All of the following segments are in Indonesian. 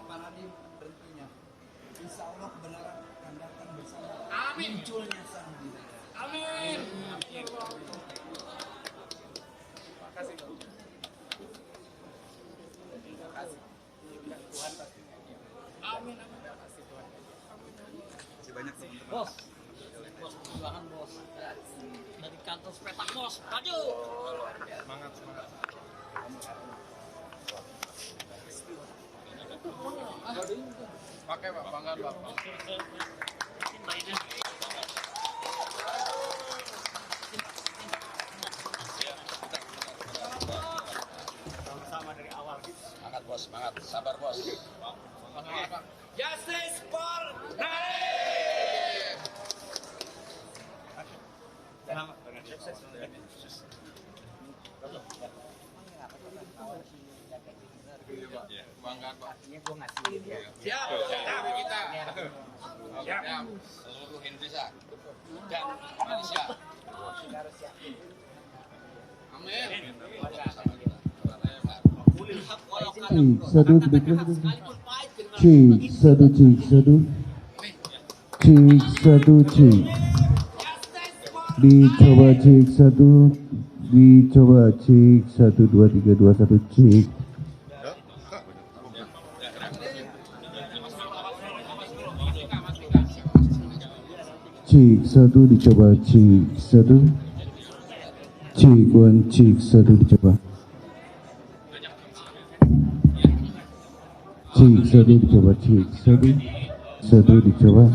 paradigma tentunya. Insya Allah kebenaran akan datang bersama munculnya sang hidayah. Amin. Terima kasih. Terima kasih. Tuhan pasti. Amin. Terima kasih Tuhan. Masih banyak teman-teman. Bos perjuangan bos. Dari kantor sepetak bos. Maju. Semangat. Pakai Pak, banggaan Bapak. Sama dari awal gitu. Semangat bos, semangat. Sabar bos. Justice for Naif. Selamat dengan sukses. Banggaan Pak. Siap. Kita. Siap. Seluruh Indonesia dan Malaysia. Amin. Seduh, dicoba cek satu, dicoba cek 1 2 3 2 1 cek. Cek satu, dicoba cek satu, cek 1 cek satu, dicoba cek satu, dicoba cek satu, dicoba.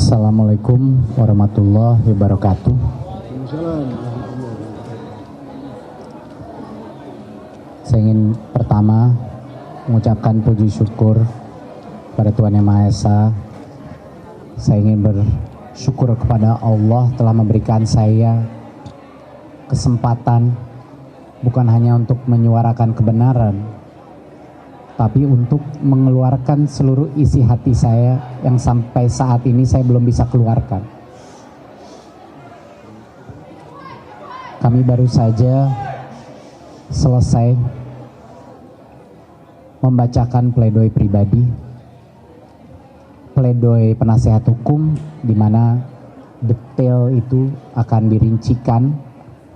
Assalamualaikum warahmatullahi wabarakatuh. Saya ingin pertama mengucapkan puji syukur pada Tuhan Yang Maha Esa. Saya ingin bersyukur kepada Allah telah memberikan saya kesempatan bukan hanya untuk menyuarakan kebenaran, tapi untuk mengeluarkan seluruh isi hati saya yang sampai saat ini saya belum bisa keluarkan. Kami baru saja selesai membacakan pledoi pribadi, pledoi penasihat hukum, di mana detail itu akan dirincikan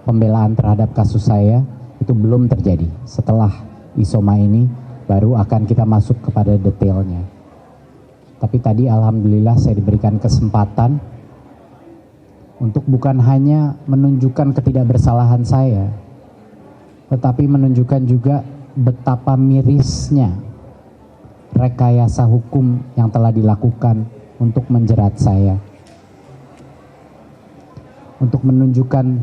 pembelaan terhadap kasus saya itu belum terjadi. Setelah isoma ini baru akan kita masuk kepada detailnya. Tapi tadi alhamdulillah saya diberikan kesempatan untuk bukan hanya menunjukkan ketidakbersalahan saya, tetapi menunjukkan juga betapa mirisnya rekayasa hukum yang telah dilakukan untuk menjerat saya. Untuk menunjukkan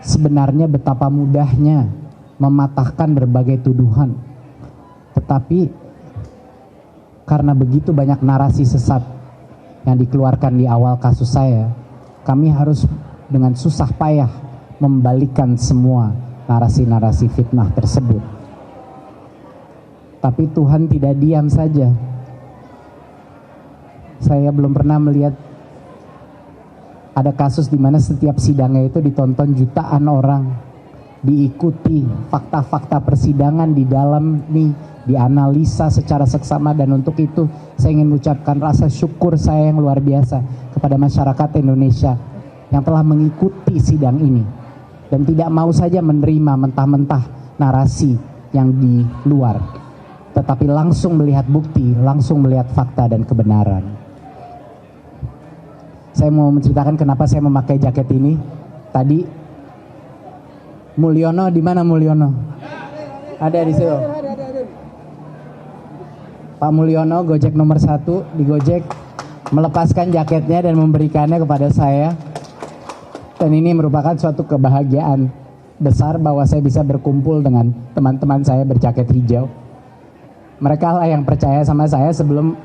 sebenarnya betapa mudahnya mematahkan berbagai tuduhan. Tetapi karena begitu banyak narasi sesat yang dikeluarkan di awal kasus saya, kami harus dengan susah payah membalikkan semua narasi-narasi fitnah tersebut. Tapi Tuhan tidak diam saja. Saya belum pernah melihat ada kasus di mana setiap sidangnya itu ditonton jutaan orang, diikuti fakta-fakta persidangan di dalam nih dianalisa secara seksama, dan untuk itu saya ingin mengucapkan rasa syukur saya yang luar biasa kepada masyarakat Indonesia yang telah mengikuti sidang ini dan tidak mau saja menerima mentah-mentah narasi yang di luar, tetapi langsung melihat bukti, langsung melihat fakta dan kebenaran. Saya mau menceritakan kenapa saya memakai jaket ini. Tadi Mulyono, di mana Mulyono? Ada di situ. Pak Mulyono, Gojek nomor 1 di Gojek, melepaskan jaketnya dan memberikannya kepada saya. Dan ini merupakan suatu kebahagiaan besar bahwa saya bisa berkumpul dengan teman-teman saya berjaket hijau. Mereka lah yang percaya sama saya sebelum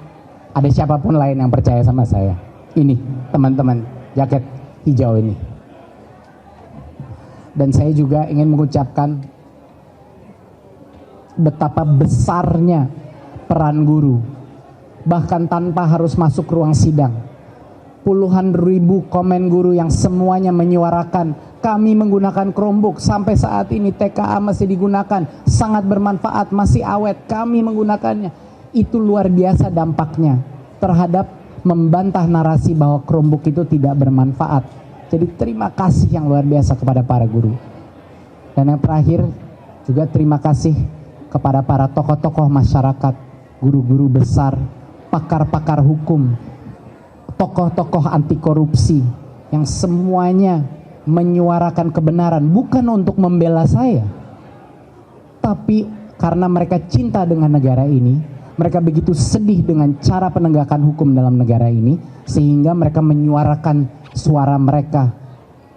ada siapapun lain yang percaya sama saya. Ini teman-teman jaket hijau ini. Dan saya juga ingin mengucapkan betapa besarnya peran guru, bahkan tanpa harus masuk ruang sidang. Puluhan ribu komen guru yang semuanya menyuarakan kami menggunakan Chromebook, sampai saat ini TKA masih digunakan, sangat bermanfaat, masih awet, kami menggunakannya. Itu luar biasa dampaknya terhadap membantah narasi bahwa Chromebook itu tidak bermanfaat. Jadi terima kasih yang luar biasa kepada para guru. Dan yang terakhir juga terima kasih kepada para tokoh-tokoh masyarakat, guru-guru besar, pakar-pakar hukum, tokoh-tokoh anti korupsi yang semuanya menyuarakan kebenaran, bukan untuk membela saya, tapi karena mereka cinta dengan negara ini. Mereka begitu sedih dengan cara penegakan hukum dalam negara ini, sehingga mereka menyuarakan suara mereka,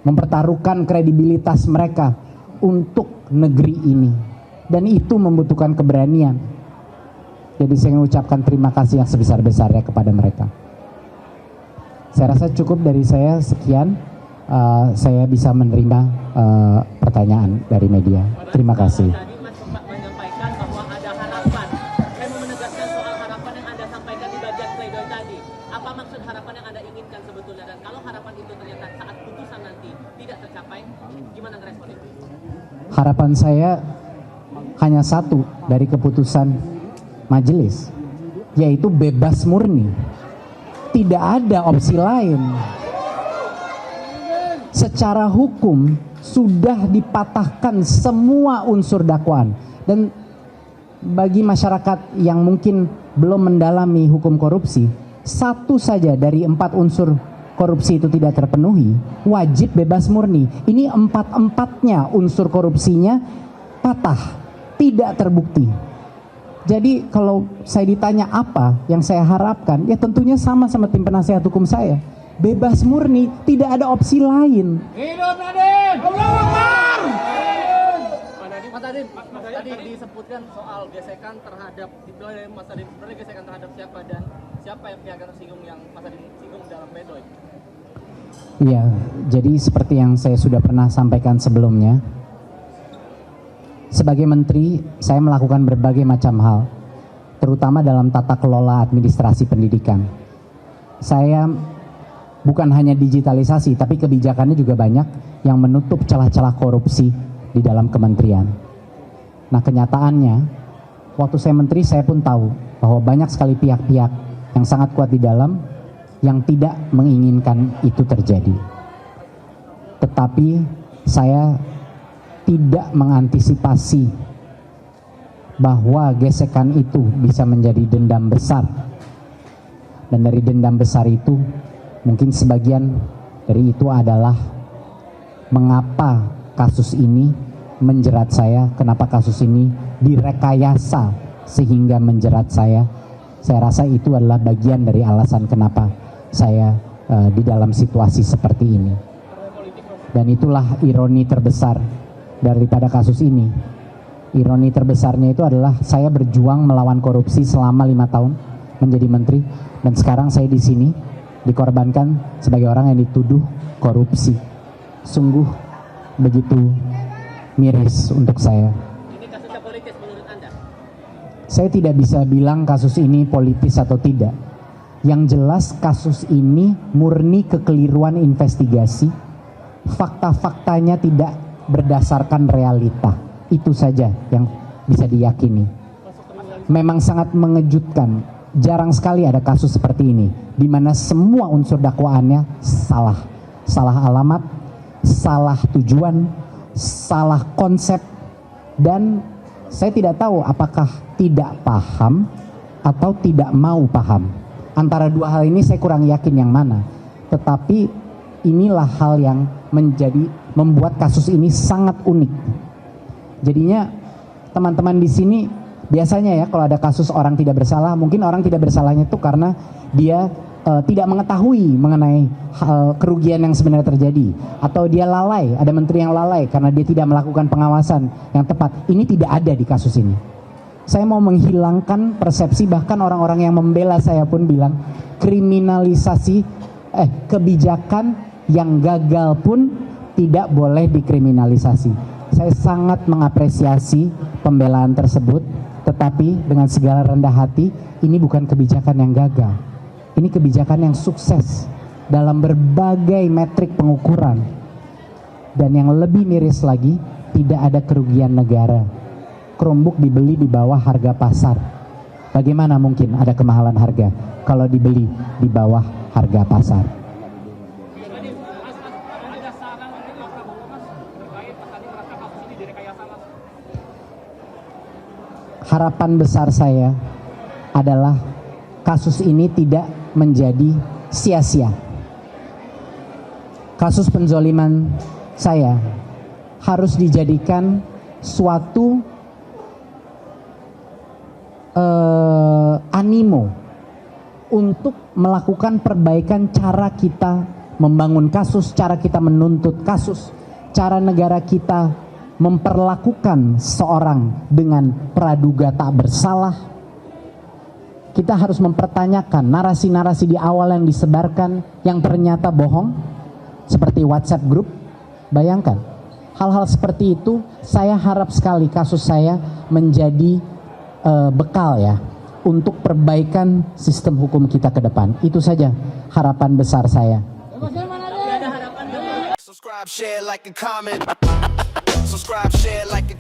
mempertaruhkan kredibilitas mereka untuk negeri ini. Dan itu membutuhkan keberanian. Jadi saya mengucapkan terima kasih yang sebesar-besarnya kepada mereka. Saya rasa cukup dari saya, sekian. Saya bisa menerima pertanyaan dari media. Terima kasih. Tadi Mas sempat menyampaikan bahwa ada harapan. Saya mau menegaskan soal harapan yang Anda sampaikan di bagian pledoi tadi. Apa maksud harapan yang Anda inginkan sebetulnya? Dan kalau harapan itu ternyata saat putusan nanti tidak tercapai, gimana ngerespon itu? Harapan saya hanya satu dari keputusan majelis, yaitu bebas murni. Tidak ada opsi lain. Secara hukum sudah dipatahkan semua unsur dakwaan. Dan bagi masyarakat yang mungkin belum mendalami hukum korupsi, satu saja dari 4 unsur korupsi itu tidak terpenuhi, wajib bebas murni. Ini 4-4-nya unsur korupsinya patah, tidak terbukti. Jadi kalau saya ditanya apa yang saya harapkan, ya tentunya sama tim penasihat hukum saya. Bebas murni, tidak ada opsi lain. Hidup Nadiem! Allahu Akbar! Mas Nadiem, tadi disebutkan soal gesekan terhadap, Mas Nadiem, sebenarnya gesekan terhadap siapa dan siapa yang pihak yang tersinggung yang Mas Nadiem singgung dalam pledoi? Iya, jadi seperti yang saya sudah pernah sampaikan sebelumnya, sebagai menteri saya melakukan berbagai macam hal, terutama dalam tata kelola administrasi pendidikan. Saya bukan hanya digitalisasi, tapi kebijakannya juga banyak yang menutup celah-celah korupsi di dalam kementerian. Nah, kenyataannya, waktu saya menteri saya pun tahu bahwa banyak sekali pihak-pihak yang sangat kuat di dalam yang tidak menginginkan itu terjadi. Tetapi saya tidak mengantisipasi bahwa gesekan itu bisa menjadi dendam besar. Dan dari dendam besar itu, mungkin sebagian dari itu adalah mengapa kasus ini menjerat saya, kenapa kasus ini direkayasa sehingga menjerat saya. Saya rasa itu adalah bagian dari alasan kenapa saya di dalam situasi seperti ini. Dan itulah ironi terbesar daripada kasus ini. Ironi terbesarnya itu adalah saya berjuang melawan korupsi selama 5 tahun menjadi menteri, dan sekarang saya di sini dikorbankan sebagai orang yang dituduh korupsi. Sungguh begitu miris untuk saya. Ini kasusnya politis menurut Anda? Saya tidak bisa bilang kasus ini politis atau tidak. Yang jelas kasus ini murni kekeliruan investigasi. Fakta-faktanya tidak berdasarkan realita. Itu saja yang bisa diyakini. memang sangat mengejutkan. Jarang sekali ada kasus seperti ini, di mana semua unsur dakwaannya salah. Salah alamat, salah tujuan, salah konsep, dan saya tidak tahu apakah tidak paham atau tidak mau paham. Antara dua hal ini saya kurang yakin yang mana. Tetapi inilah hal yang membuat kasus ini sangat unik. Jadinya teman-teman di sini biasanya ya kalau ada kasus orang tidak bersalah, mungkin orang tidak bersalahnya itu karena dia tidak mengetahui mengenai kerugian yang sebenarnya terjadi, atau dia lalai, ada menteri yang lalai karena dia tidak melakukan pengawasan yang tepat. Ini tidak ada di kasus ini. Saya mau menghilangkan persepsi, bahkan orang-orang yang membela saya pun bilang kriminalisasi kebijakan yang gagal pun tidak boleh dikriminalisasi. Saya sangat mengapresiasi pembelaan tersebut, tetapi dengan segala rendah hati, ini bukan kebijakan yang gagal. Ini kebijakan yang sukses dalam berbagai metrik pengukuran. Dan yang lebih miris lagi, tidak ada kerugian negara. Chromebook dibeli di bawah harga pasar. Bagaimana mungkin ada kemahalan harga kalau dibeli di bawah harga pasar? Harapan besar saya adalah kasus ini tidak menjadi sia-sia. Kasus penzoliman saya harus dijadikan suatu animo untuk melakukan perbaikan cara kita membangun kasus, cara kita menuntut kasus, cara negara kita memperlakukan seorang dengan praduga tak bersalah. Kita harus mempertanyakan narasi-narasi di awal yang disebarkan yang ternyata bohong, seperti WhatsApp group. Bayangkan, hal-hal seperti itu. Saya harap sekali kasus saya menjadi bekal ya untuk perbaikan sistem hukum kita ke depan. Itu saja harapan besar saya. Subscribe, share, like, and comment. Subscribe, share, like, and